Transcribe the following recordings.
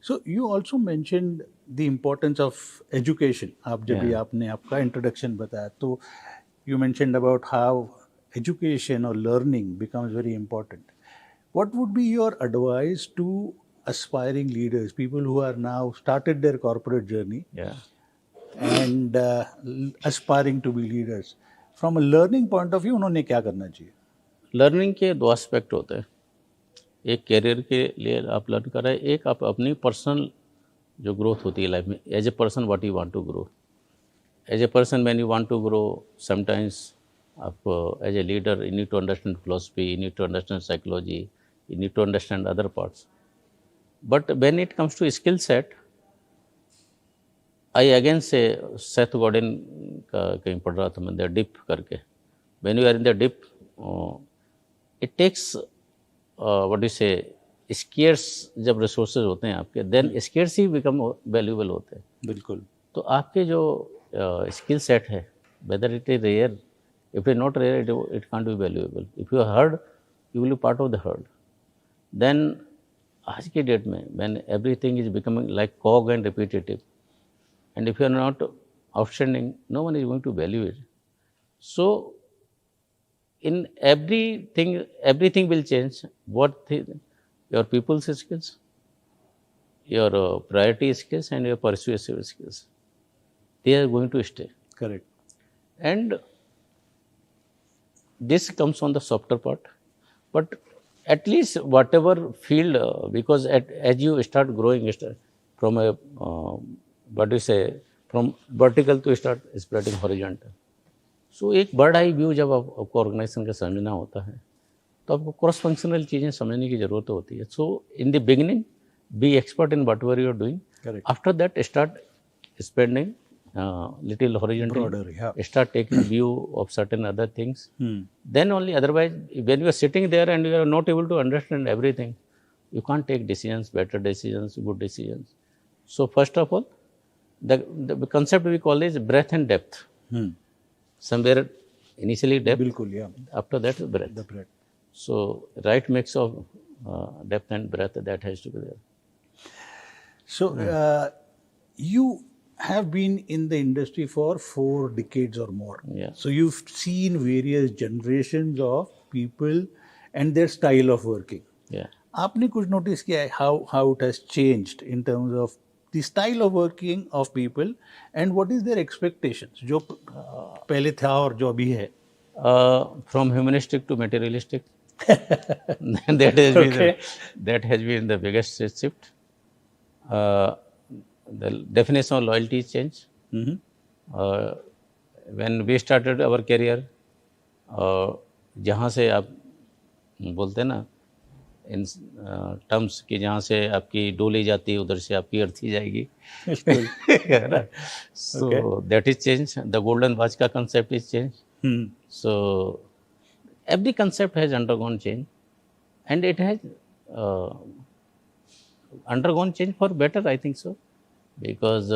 So you also mentioned the importance of education. आप जब भी Yeah. आपने आपका introduction बताया तो you mentioned about how education or learning becomes very important. What would be your advice to aspiring leaders, people who are now started their corporate journey Yeah. and aspiring to be leaders? From a learning point of view, उन्होंने क्या करना चाहिए? Learning के दो aspect होते हैं। एक career के लिए आप लर्न कर रहे हैं, एक आप अपनी पर्सनल जो ग्रोथ होती है लाइफ में, as a person what you want to grow. As a person when you want to grow, sometimes आप as a leader you need to understand philosophy, you need to understand psychology, you need to understand other parts. But when it comes to skill set, I again say Seth Gordon का कहीं पढ़ रहा था मैं, the dip करके। When you are in the dip, it takes what you say scarce, जब resources होते हैं आपके, देन स्केर्स ही बिकम वैल्यूएबल होते हैं। बिल्कुल। तो आपके जो स्किल सेट है, whether it is rare, if it not rare, it can't be valuable. If you herd, you will be part of the herd. Then आज की डेट में when everything is becoming like cog and repetitive, and if you are not outstanding, no one is going to value it. So in everything will change. Your people's skills, your priority skills, and your persuasive skills, they are going to stay. Correct. And this comes on the softer part, but at least whatever field, because as you start growing from a what do you say, from vertical to start spreading horizontal. So एक bird eye view जब आपको organisation का समझना होता है, तो आपको cross functional चीज़ें समझने की ज़रूरत होती है। So in the beginning be expert in whatever you are doing, after that start spending little horizontal, Broader, yeah. start taking view of certain other things. Then only, otherwise when you are sitting there and you are not able to understand everything, you can't take decisions, better decisions, good decisions. So first of all, the concept we call is breadth and depth. Somewhere initially depth, बिल्कुल, yeah. after that breadth. The breadth. So right mix of depth and breadth, that has to be there. So you have been in the industry for 4 decades or more. Yeah. So you've seen various generations of people and their style of working. Yeah. आपने कुछ notice किया है how it has changed in terms of the style of working of people and what is their expectations, जो पहले था और जो अभी है? From humanistic to materialistic, that has been the biggest shift. The definition of loyalty changed. When we started our career, जहाँ से आप बोलते हैं ना इन टर्म्स कि जहाँ से आपकी डोली जाती है उधर से आपकी अर्थी जाएगी, so that is change. The golden watch का concept is change. So every concept has undergone change, and it has undergone change for better, I think so, because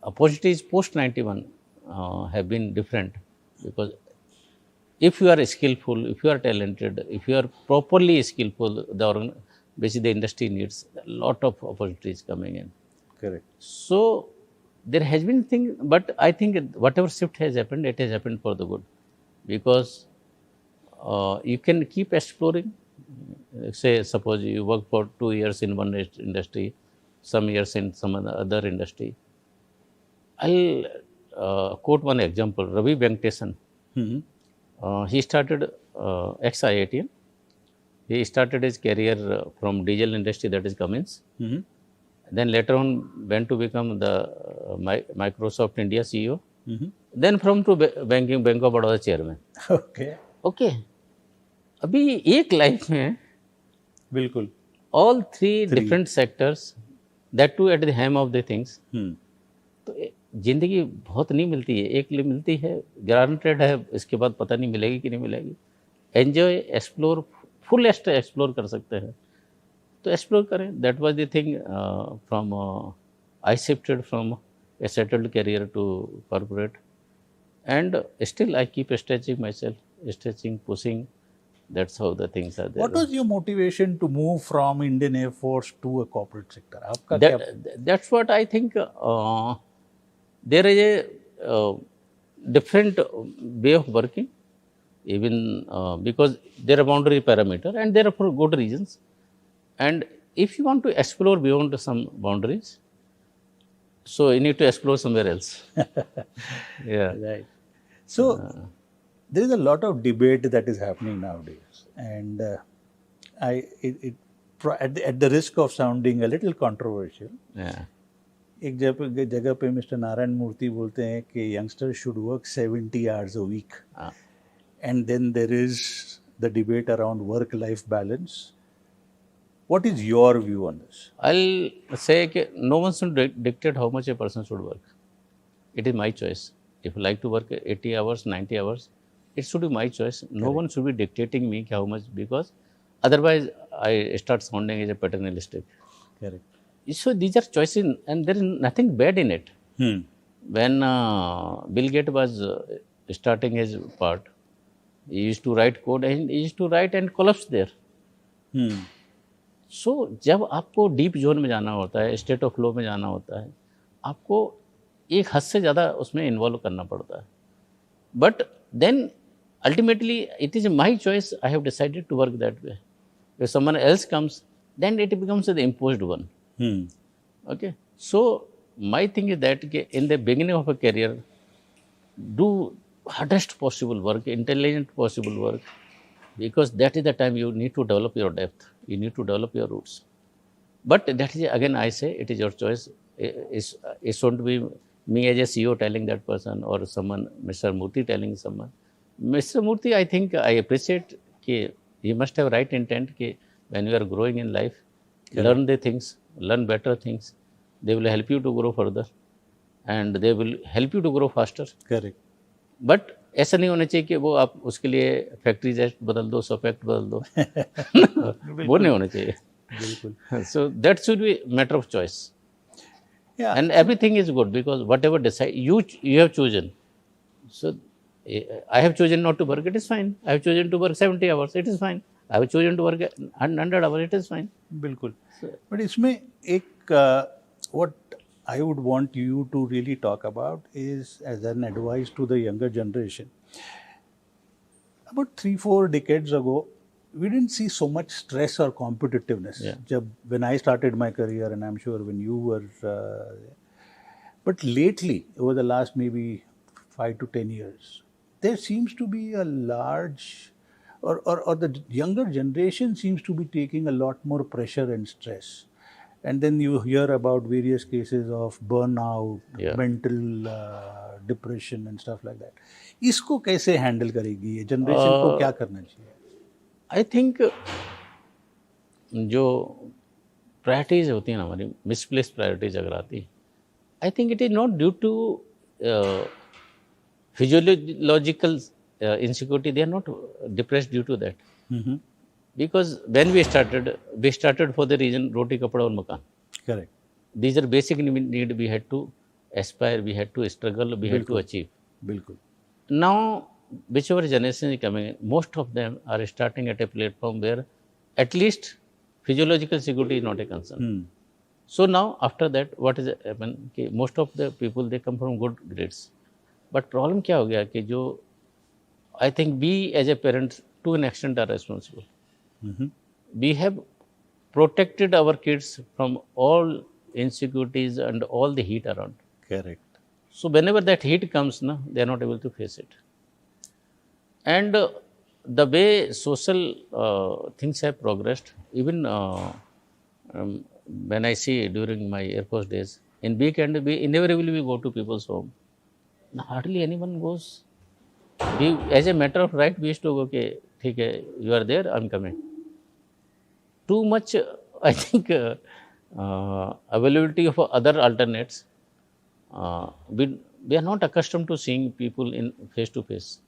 opportunities post 91 have been different. Because if you are skillful, if you are talented, if you are properly skillful, basically the industry needs a lot of opportunities coming in. Correct. So there has been thing, but I think whatever shift has happened, it has happened for the good, because you can keep exploring. Say suppose you work for 2 years in one industry, some years in some other industry. I'll quote one example. Ravi Venkatesan. He started ex-IITian. He started his career from diesel industry, that is Cummins. Then later on went to become the Microsoft India CEO. Then from to banking, Bank of Baroda chairman. Okay. अभी एक life में बिल्कुल all three different sectors, that too at the helm of the things. तो जिंदगी बहुत नहीं मिलती है, एक लिए मिलती है, गारंटेड है, इसके बाद पता नहीं मिलेगी कि नहीं मिलेगी। एंजॉय, एक्सप्लोर, फुल एक्सप्लोर कर सकते हैं, तो एक्सप्लोर करें। That was the thing from I shifted from a settled career to corporate, and still I keep stretching myself, stretching, pushing, That's how the things are there. What was your motivation to move from Indian Air Force to a corporate sector? आपका क्या? That's what I think. There is a different way of working, even because there are boundary parameter and there are for good reasons. And if you want to explore beyond some boundaries, so you need to explore somewhere else. Yeah. Right. So there is a lot of debate that is happening nowadays, and at the risk of sounding a little controversial, Yeah. एक जगह पे mister Narayan मूर्ति बोलते हैं कि youngster should work 70 hours a week, and then there is the debate around work-life balance. What is your view on this? I'll say that no one should dictate how much a person should work. It is my choice. If I like to work 80 hours, 90 hours, it should be my choice. No one should be dictating me how much, because otherwise I start sounding as a paternalistic. Correct. So these are choices, and there is nothing bad in it. When Bill Gates was starting his part, he used to write code and he used to write and collapse there. सो जब आपको deep zone में जाना होता है, state of flow में जाना होता है, आपको एक हद से ज़्यादा उसमें इन्वॉल्व करना पड़ता है. But then ultimately it is my choice. I have decided to work that way. If someone else comes, then it becomes the imposed one. Okay, so my thing is that in the beginning of a career, do hardest possible work, intelligent possible work, because that is the time you need to develop your depth, you need to develop your roots. But that is, again I say, it is your choice. It shouldn't be me as a CEO telling that person, or someone, Mr. Murthy telling someone. Mr. Murthy, I think I appreciate that he must have right intent that when you are growing in life, learn the things, learn better things. They will help you to grow further, and they will help you to grow faster. Correct. But ऐसा नहीं होना चाहिए कि वो आप उसके लिए factory act बदल दो, सब एक्ट बदल दो. वो नहीं होना चाहिए. बिल्कुल. So that should be matter of choice. Yeah. And everything is good, because whatever decide you have chosen. So I have chosen not to work, it is fine. I have chosen to work 70 hours, it is fine. I have chosen to work 100 hours, it is fine. बिल्कुल. But इसमें एक what I would want you to really talk about is, as an advice to the younger generation. About 3-4 decades ago, we didn't see so much stress or competitiveness. Yeah. When I started my career, and I'm sure when you were, but lately, over the last maybe 5 to 10 years, there seems to be a large, or the younger generation seems to be taking a lot more pressure and stress. And then you hear about various cases of burnout, Yeah. mental depression and stuff like that. इसको कैसे handle करेगी ये generation को, क्या करना चाहिए? I think जो priorities होती हैं ना हमारी, मिसप्लेस प्रायोरिटीज अगर आती, I think it is not due to physiological insecurity. They are not depressed due to that. Because when we started for the reason roti, kapda और मकान. Correct. These are basic need we had to aspire, we had to struggle, we had to achieve. बिल्कुल. Now, whichever generation is coming in, most of them are starting at a platform where at least physiological security is not a concern. So now, after that, what is happen? Most of the people, they come from good grades. But problem क्या हो गया कि जो I think we as a parent to an extent are responsible. We have protected our kids from all insecurities and all the heat around. Correct. So whenever that heat comes, they are not able to face it. And the way social things have progressed, even when I see during my Air Force days, in weekend we invariably we go to people's home. Now, hardly anyone goes. We, as a matter of right, we used to go, okay, ठीक है, you are there, I'm coming. Too much, I think, availability of other alternates. We are not accustomed to seeing people in face to face.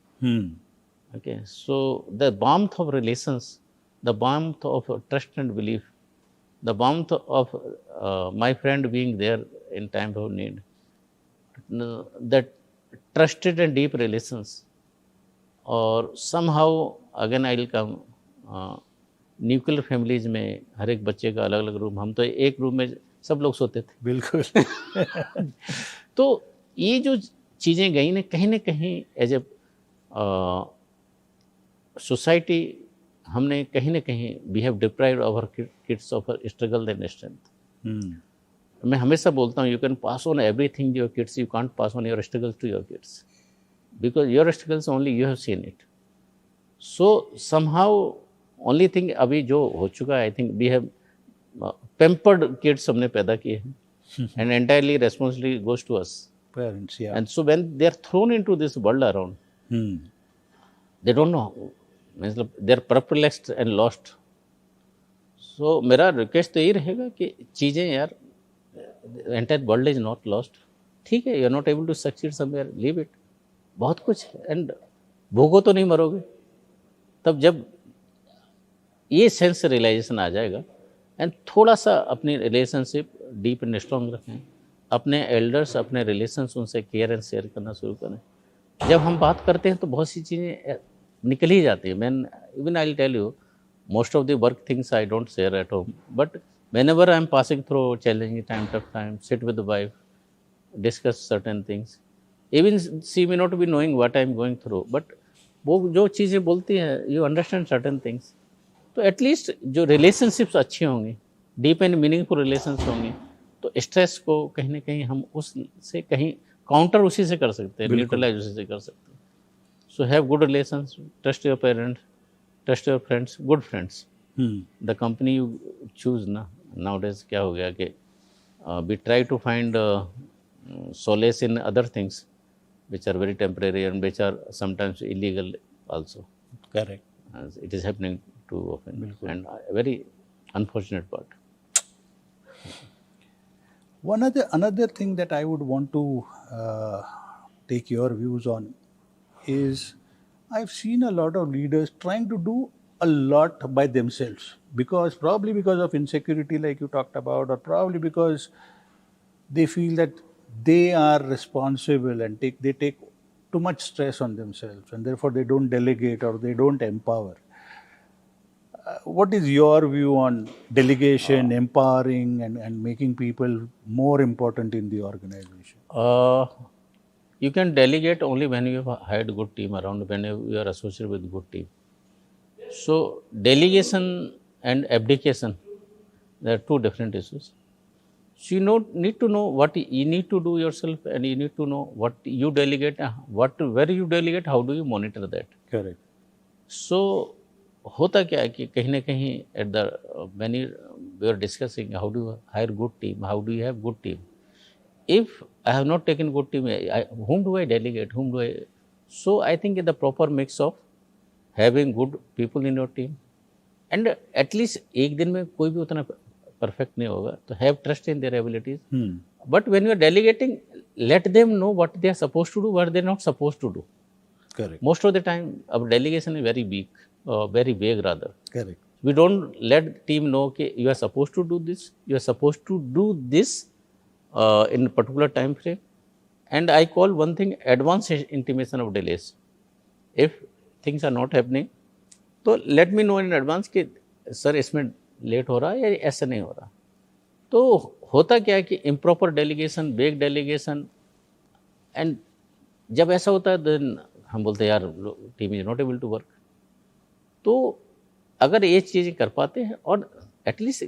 Okay, so the warmth of relations, the warmth of trust and belief, the warmth of my friend being there in time of need, that trusted and deep relations, or somehow again I will come nuclear families में हर एक बच्चे का अलग अलग room, हम तो एक room में सब लोग सोते थे। बिल्कुल। तो ये जो चीज़ें गई ना कहीं एज ए सोसाइटी, हमने कहीं ना कहीं we have deprived our kids of struggle and strength. मैं हमेशा बोलता हूँ, you can pass on everything your kids, you can't pass on your struggles to your kids, because your struggles only you have seen it. So somehow only thing अभी जो हो चुका है, I think we have pampered kids हमने पैदा किए हैं, and entirely responsibility goes to us Parents, yeah. And so when they are thrown into this world around, they don't know, मतलब they are perplexed and lost. So मेरा request तो यही रहेगा कि चीज़ें यार, entire world is not lost, ठीक है, you are not able to succeed somewhere, leave it, बहुत कुछ है, एंड भोगो तो नहीं मरोगे। तब जब ये सेंस रियलाइजेशन आ जाएगा, एंड थोड़ा सा अपनी रिलेशनशिप डीप एंड स्ट्रॉन्ग रखें, अपने एल्डर्स, अपने रिलेशंस, उनसे केयर एंड शेयर करना शुरू करें। जब हम बात करते हैं तो बहुत सी चीज़ें निकल ही जाती है। Man even I will tell you, most of the work things I don't share at home, but whenever I am passing through challenging time, tough time, sit with the wife, discuss certain things, even she may not be knowing what I am going through, but वो जो चीज़ें बोलती है, you understand certain things, तो at least जो relationships अच्छी होंगी, deep and meaningful relations होंगी, तो स्ट्रेस को कहीं ना कहीं हम उससे कहीं काउंटर उसी से कर सकते हैं, न्यूट्रलाइज उसी से कर सकते हैं। So have good relations, trust your parents, trust your friends, good friends, the company you choose ना। नाउडेज क्या हो गया कि we try to find solace in other things which are very temporary and which are sometimes illegal also. Correct. It is happening too often, and a very unfortunate part. Another thing that I would want to take your views on is, I've seen a lot of leaders trying to do a lot by themselves, probably because of insecurity like you talked about, or probably because they feel that they are responsible and they take too much stress on themselves, and therefore they don't delegate or they don't empower. What is your view on delegation, empowering, and making people more important in the organization? You can delegate only when you have hired a good team around, when you are associated with good team. So delegation and abdication, they are two different issues. So you need to know what you need to do yourself, and you need to know what you delegate, where you delegate, how do you monitor that. Correct. So होता क्या है कि कहीं ना कहीं at the when we are discussing how do hire good team, how do you have good team, if I have not taken good team, whom do I delegate, whom do I, so I think the proper mix of having good people in your team, and at least एक दिन में कोई भी उतना perfect नहीं होगा, तो have trust in their abilities, but when you are delegating, let them know what they are supposed to do, what they are not supposed to do. Correct. Most of the time our delegation is very weak, very vague rather. Correct. We don't let team know कि you are supposed to do this, you are supposed to do this in a particular time frame. And I call one thing advance intimation of delays. If things are not happening, तो let me know in advance कि sir इसमें late हो रहा है या ऐसा नहीं हो रहा. तो होता क्या है कि improper delegation, vague delegation, and जब ऐसा होता है then हम बोलते हैं यार team is not able to work. तो अगर ये चीज़ें कर पाते हैं, और at least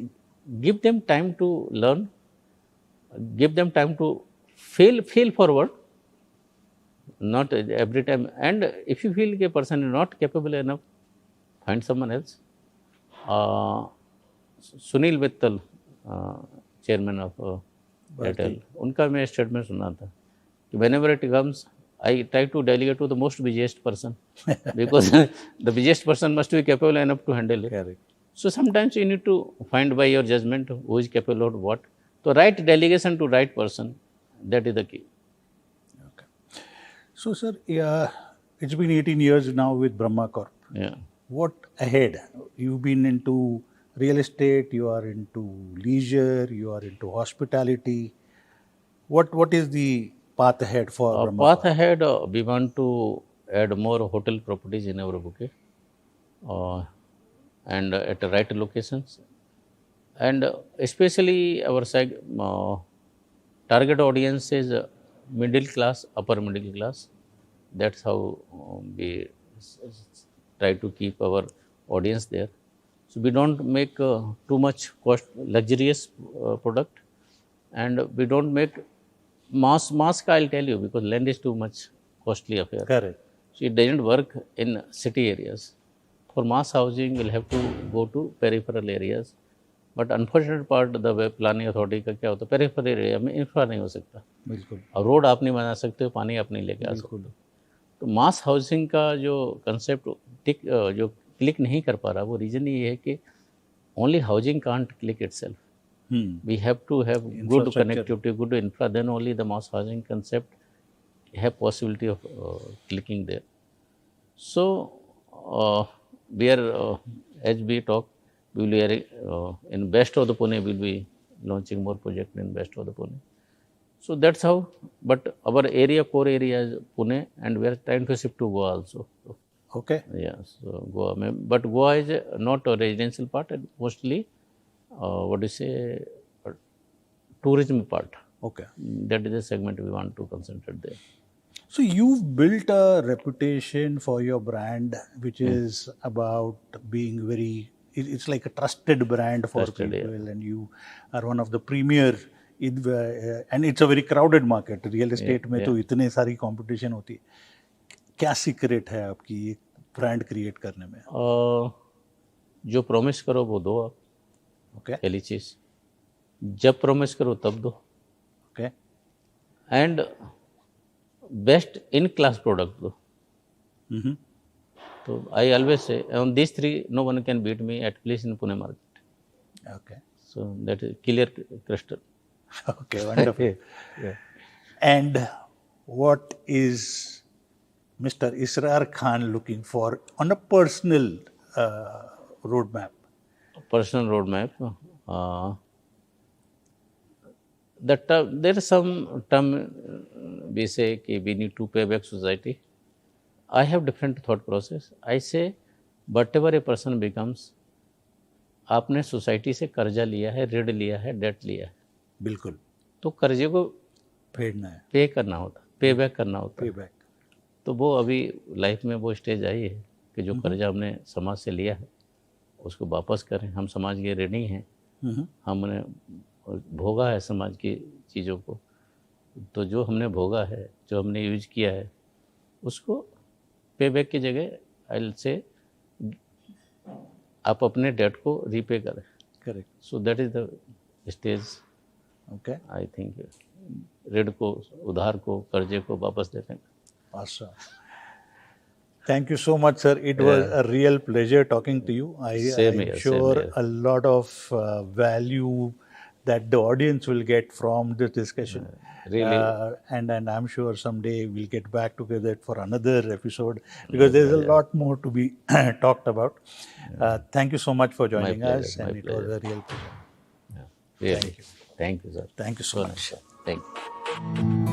give them time to learn, give them time to feel forward, not every time, and if you feel के person is not capable enough, find someone else. Sunil Mittal, chairman of Airtel, उनका मैं स्टेटमेंट सुना था कि whenever it comes, I try to delegate to the most busiest person because the busiest person must be capable enough to handle it. Correct. So sometimes you need to find by your judgment who is capable of what. So right delegation to right person, that is the key. Okay. So sir, it's been 18 years now with Brahma Corp. Yeah. What ahead? You've been into real estate, you are into leisure, you are into hospitality. What is the path ahead for Brahma Path Corp? ahead, we want to add more hotel properties in our bouquet. and at the right locations. And especially our target audience is middle class, upper middle class. That's how we try to keep our audience there. So we don't make too much luxurious product, and we don't make mask. I'll tell you, because land is too much costly affair. Correct. So it doesn't work in city areas. For mass housing, we'll have to go to peripheral areas. But unfortunate part the way planning authority का क्या होता है, peripheral area में infra नहीं हो सकता, बिल्कुल, और रोड आप नहीं बना सकते हो, पानी आप नहीं लेके आ सकते हो। तो मास हाउसिंग का जो कंसेप्ट जो क्लिक नहीं कर पा रहा, वो रीज़न ये है कि only housing can't click itself, we have to have good connectivity, good infra, then only the mass housing concept have possibility of clicking there. So we are as we talk, we will be in best of the Pune, we will be launching more project in best of the Pune. So that's how, but our core area is Pune, and we are trying to shift to Goa also. Okay. Yeah, so Goa, but Goa is not a residential part, and mostly what do you say, tourism part. Okay. That is the segment we want to concentrate there. So you've built a reputation for your brand, which is about being very, it's like a trusted brand for Trusted, people, and you are one of the premier and it's a very crowded market. Real estate में तो इतने सारी competition होती है। क्या secret है आपकी एक brand create करने में? जो promise करो वो दो आप। Okay. पहली चीज़, जब promise करो तब दो। Okay. And best in class product दो। So I always say, on these three, no one can beat me, at least in Pune market. Okay. So that is clear crystal. Okay, wonderful. Yeah. And what is Mr. Israr Khan looking for on a personal roadmap? Personal roadmap. There is some term we say कि we need to pay back society. I have different thought process. I say whatever a person becomes, आपने society से कर्जा लिया है, ऋण लिया है, date लिया है, बिल्कुल, तो कर्जे को फेडना है, पे करना होता, पे बैक करना होता पे बैक। तो वो अभी लाइफ में वो स्टेज आई है कि जो कर्जा हमने समाज से लिया है उसको वापस करें। हम समाज के ऋणी हैं, हमने भोगा है समाज की चीज़ों को, तो जो हमने भोगा है, जो हमने यूज किया है, उसको पे बैक की जगह आई से आप अपने डेट को रीपे करें। Correct. So that is the stage. Okay, I think ऋण को, उधार को, कर्जे को वापस दे दें। Awesome. Thank you so much, sir. It was a real pleasure talking to you. I'm sure a lot of value that the audience will get from this discussion. Really. And I'm sure someday we'll get back together for another episode, because there's a lot more to be talked about. Thank you so much for joining us, and it was a real pleasure. Really. Thank you, sir. Thank you so much. Thank you.